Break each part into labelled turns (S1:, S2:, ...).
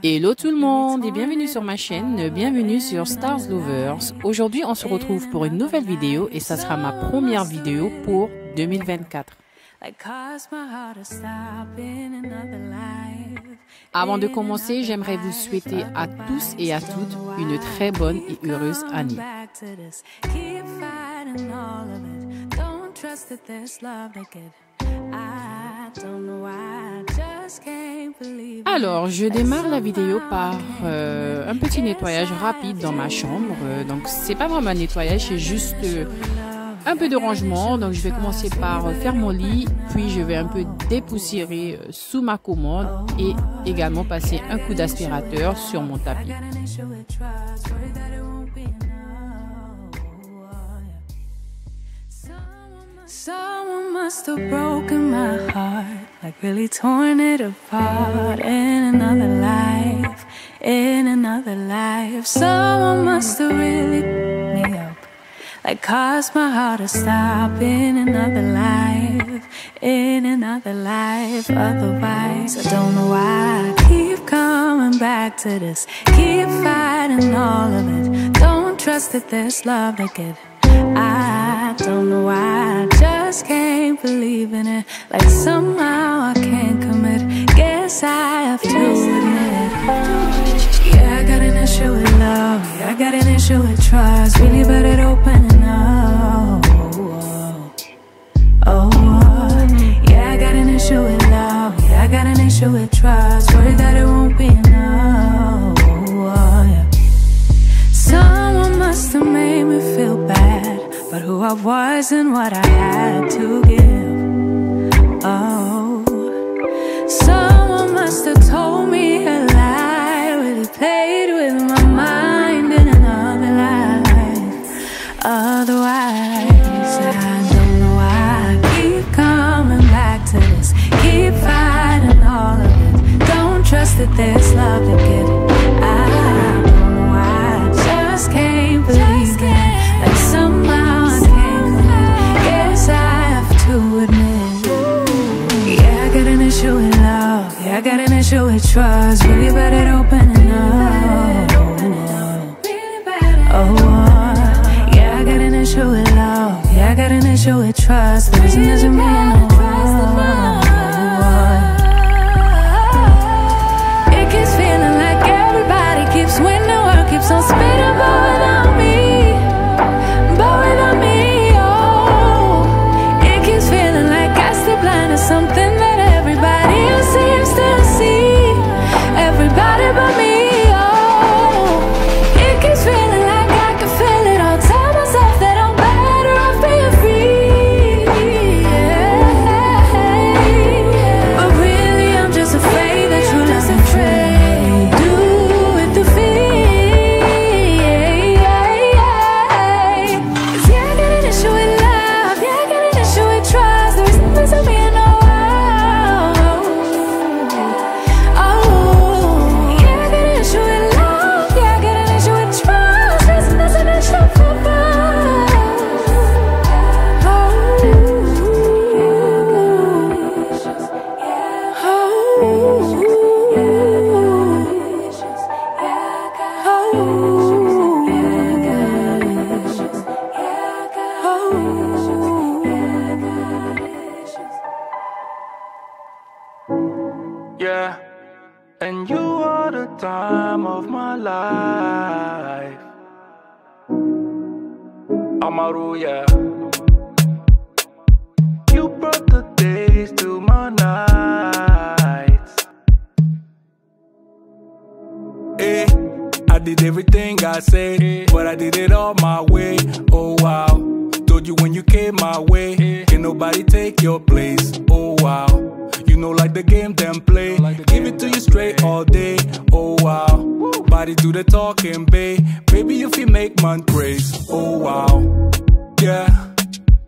S1: Hello tout le monde et bienvenue sur ma chaîne, bienvenue sur Stars Lovers. Aujourd'hui on se retrouve pour une nouvelle vidéo et ça sera ma première vidéo pour 2024. Avant de commencer, j'aimerais vous souhaiter à tous et à toutes une très bonne et heureuse année. Alors, je démarre la vidéo par un petit nettoyage rapide dans ma chambre. Donc, c'est pas vraiment un nettoyage, c'est juste un peu de rangement. Donc, je vais commencer par faire mon lit, puis je vais un peu dépoussiérer sous ma commode et également passer un coup d'aspirateur sur mon tapis.
S2: Someone must have broken my heart, like really torn it apart in another life, in another life. Someone must have really picked me up, like caused my heart to stop in another life, in another life. Otherwise, I don't know why I keep coming back to this, keep fighting all of it. Don't trust that there's love that get. I don't know why, I just can't believe in it. Like somehow I can't commit, guess I have to admit. Yeah, I got an issue with love, yeah, I got an issue with trust. Really bad at opening up. Yeah, I got an issue with love, yeah, I got an issue with trust. Worried that it won't be enough. Someone must have made me feel bad, but who I was and what I had to give. Oh, someone must have told me a lie, really played with my mind in another life. Otherwise, I don't know why I keep coming back to this, keep fighting all of it. Don't trust that there's love to get. I don't know why, I just can't believe it. Like somehow I can't believe, guess I have to admit. Yeah, I got an issue with love, yeah, I got an issue with trust. Really bad at opening up. Yeah, I got an issue with love, yeah, I got an issue with trust. The reason doesn't mean no. It keeps feeling like everybody keeps winning, world keeps on spinning, but without me, oh. It keeps feeling like I still blind to something that everybody else seems to see. Everybody but me, oh. It keeps feeling like I can feel it all. Tell myself that I'm better off being free, yeah. But really I'm just afraid that true love's a trade. Do with the fear, yeah. 'Cause yeah, I got an issue with love, yeah, I got an issue with trust. The reason doesn't mean no. Oh, yeah, I got an issue with love, yeah, I got an issue with trust. The reason doesn't an issue for love.
S3: Yeah, and you are the time of my life. Amaru, yeah. You brought the days to my nights. Hey, I did everything I said, but I did it all my way. Oh wow, told you when you came my way, can nobody take your place. Oh wow, you know like the game them play, give it to you straight all day. Oh wow, body do the talking, babe. Baby if you make man praise. Oh wow, yeah.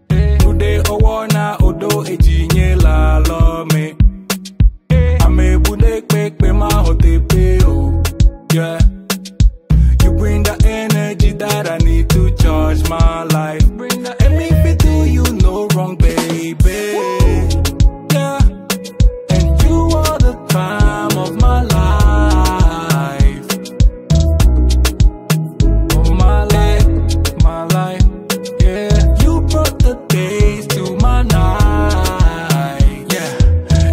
S3: Today oh wanna odo ejinye la lo me. Ame bude quick be my hotepe. Oh yeah, you bring the energy that I need to charge my life. And me if it do you no wrong, baby. Yeah, and you are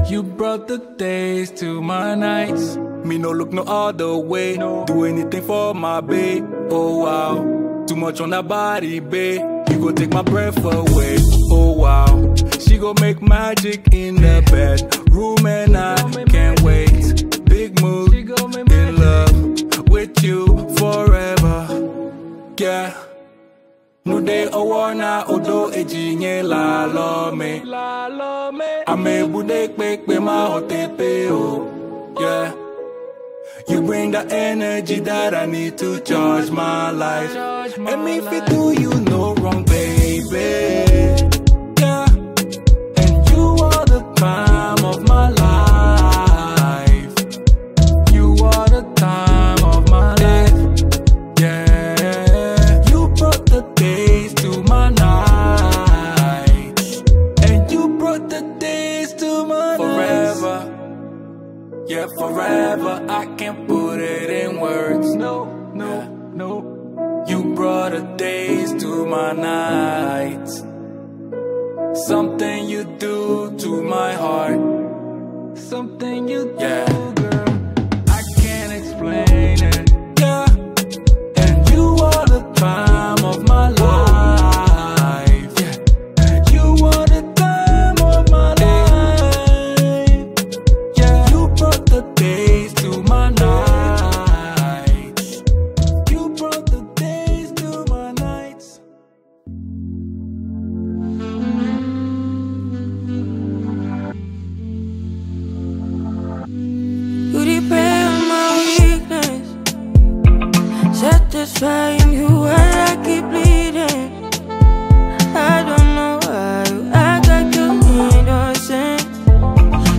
S3: You brought the days to my nights. Me no look no other way. Do anything for my babe. Oh wow, too much on that body, babe. You go take my breath away. Oh wow, she go make magic in the bedroom and I can't wait. Big mood, in love with you forever. Yeah. No day awana odo ejinye la lo me. Ame budek make me ma hotepe o. Yeah. You bring the energy that I need to charge my life. And me fit do you no wrong, baby. Yeah. And you are the time of my life. You are the time of my life. Yeah. You brought the days to my nights. And you brought the days to my forever. Nights. Yeah, forever, I can't put it in words. No, no, no. You brought the days to my nights. Something you do to my heart. Something you do, girl. I can't explain it. Yeah. And you are the time of my life. Yeah. You are the time of my life. The days to my nights. You brought the days to my nights.
S2: You repair my weakness, satisfying you when I keep bleeding. I don't know why you act like you innocent.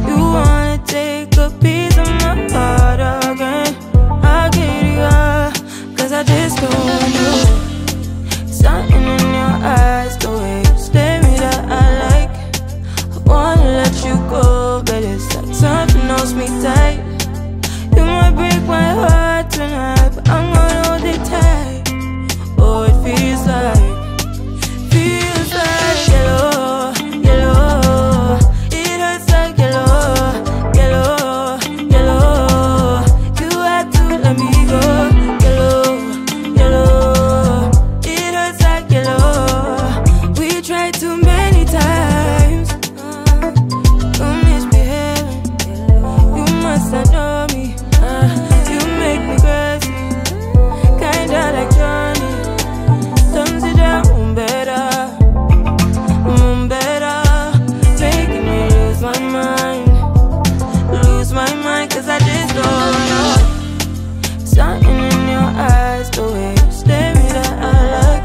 S2: You wanna take a piece of my heart again. I get it, yeah, cause I just don't know. Something in your eyes, the way you stare me that I like. I wanna let you go, but it's like something holds me tight. You might break my heart tonight, but I'm gonna hold it tight. Oh, it feels like yellow, yellow. It hurts like yellow, yellow, yellow. You had to let me go. Yellow, yellow. It hurts like yellow. We tried too many times. You misbehaving. You must have known me. You make me crazy, kinda like Johnny. Don't sit down, better, making me lose my mind, cause I just don't know. Something in your eyes, the way you stare me that I like.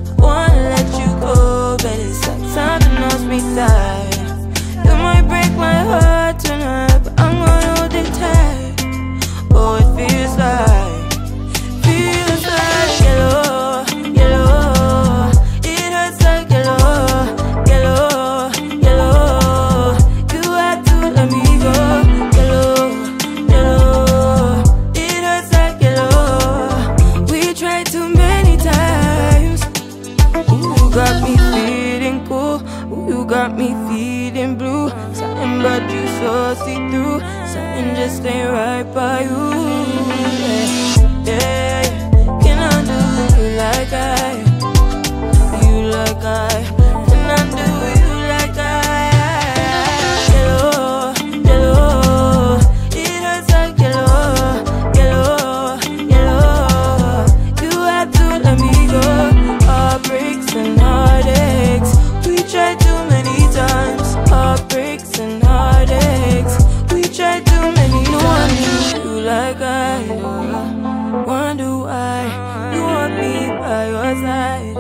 S2: I wanna let you go, but it's like something holds me tight. You might break my heart tonight, but I'm gonna hold it tight. Oh, it feels like yellow, yellow. It hurts like yellow, yellow, yellow. You had to let me go. Yellow, yellow. It hurts like yellow. We tried too many times. Ooh, you got me feeling cool. Ooh, you got me feeling blue. Something about you so see-through. Something just ain't right by you. Yeah, can I do you like I? You like I? Can I do you like I? Yellow, yellow. It hurts like yellow, yellow, yellow. You had to let me go. Heartbreaks and heartaches. We tried too many times. Heartbreaks and heartaches. We tried too many. No one knew you like I. Wonder why you want me by your side,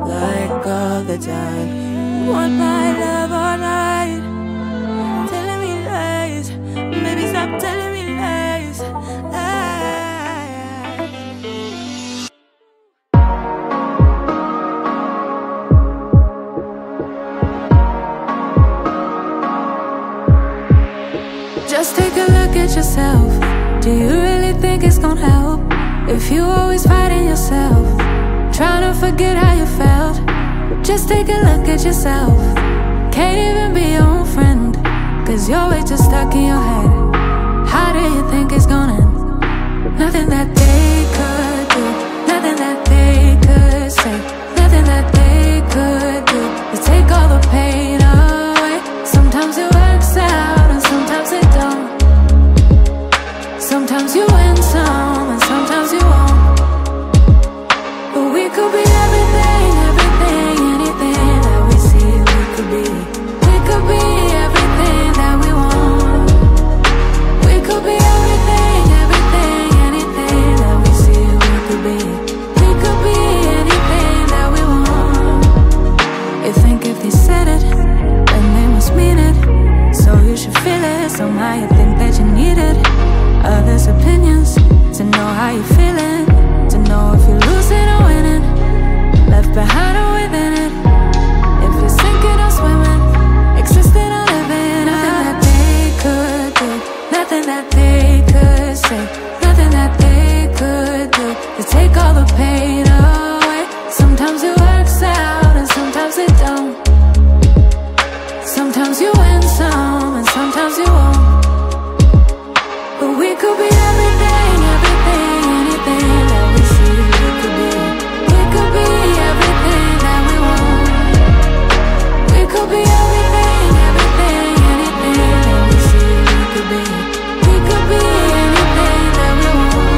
S2: like all the time. You want my love all night, telling me lies. Maybe stop telling me lies.
S4: Just take a look at yourself. Do you really think it's gonna help if you always fighting yourself, trying to forget how you felt? Just take a look at yourself. Can't even be your own friend. 'cause you're way too stuck in your head. How do you think it's gonna end? Nothing that they could do, nothing that they could say, nothing that they could do to take all the pain away. Sometimes it works out and sometimes it don't. Sometimes you win some and sometimes you won't. But we could be everything, everything, anything that we see we could be. We could be everything that we want. We could be everything, everything, anything that we see we could be. We could be anything that we want. You think if they said it, then they must mean it. So you should feel it, somehow you think that you need it. Others' opinions, to know how you're feeling, to know if you're losing or winning, left behind or within it. If you're sinking or swimming, existing or living. Nothing that they could do, nothing that they could say, nothing that they could do to take all the pain away. Sometimes it works out and sometimes it don't. Sometimes you win some and sometimes you won't. But we could be everything, everything, anything that we see we could be. We could be everything that we want. We could be everything, everything, anything that we see we could be. We could be anything that we want.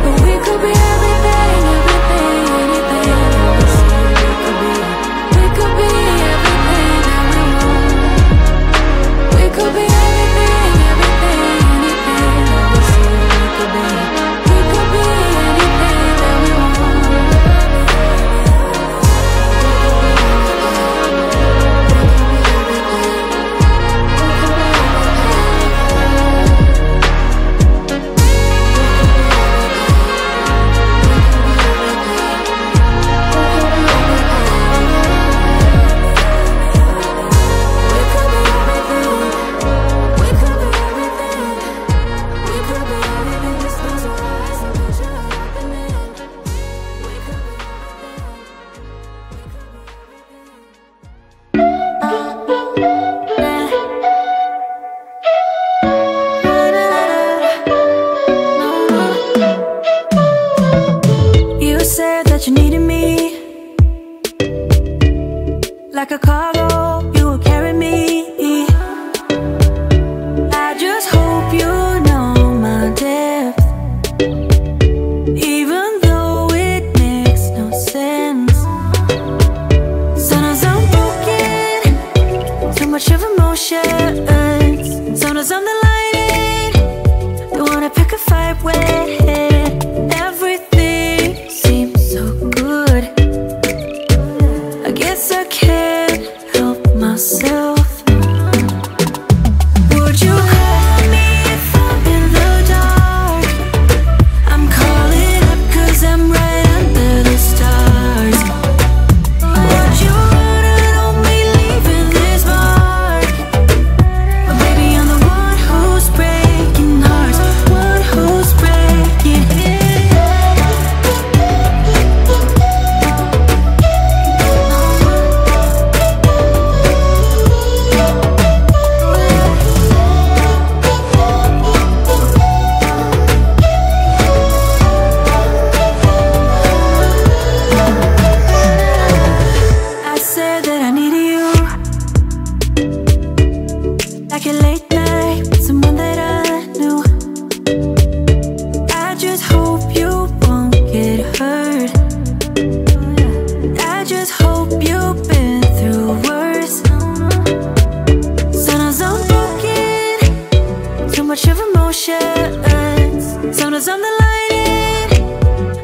S4: But we could be everything, everything, anything that we see we could be. We could be everything that we want. We could be everything, everything, anything that we see we could be. We could be anything that we want. You said that you needed me like a cargo, you will carry me. I just hope you know my depth, even though it makes no sense. Sometimes I'm broken, too much of emotions. Sometimes I'm the lightning, the one I pick a fight with. Everything seems so good, I guess I can't help myself. Would you call me if I'm in the dark? I'm calling up 'cause I'm right under the stars. Would you run on me leaving this mark? But baby, I'm the one who's breaking hearts, one who's breaking it. I said that I needed you, like a late night with someone that I knew. I just hope you won't get hurt. I just hope you've been through worse. Sometimes I'm broken, too much of emotions. Sometimes I'm the lightning,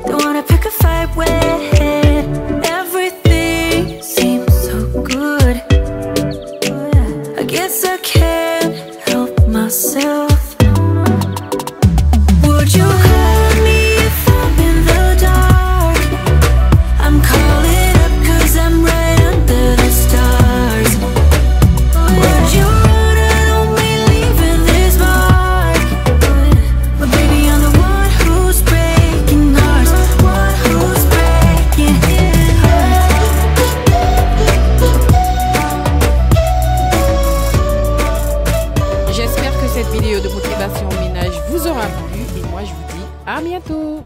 S4: the one I pick a fight with. Everything seems so good, I guess I can't help myself. Would you call me if I'm in the dark? I'm calling up 'cause I'm right under the stars. Would you run on me leaving this mark? But baby, I'm the one who's breaking hearts, one who's breaking hearts.
S1: J'espère que cette vidéo de motivation au ménage vous aura plu et moi je vous dis à bientôt.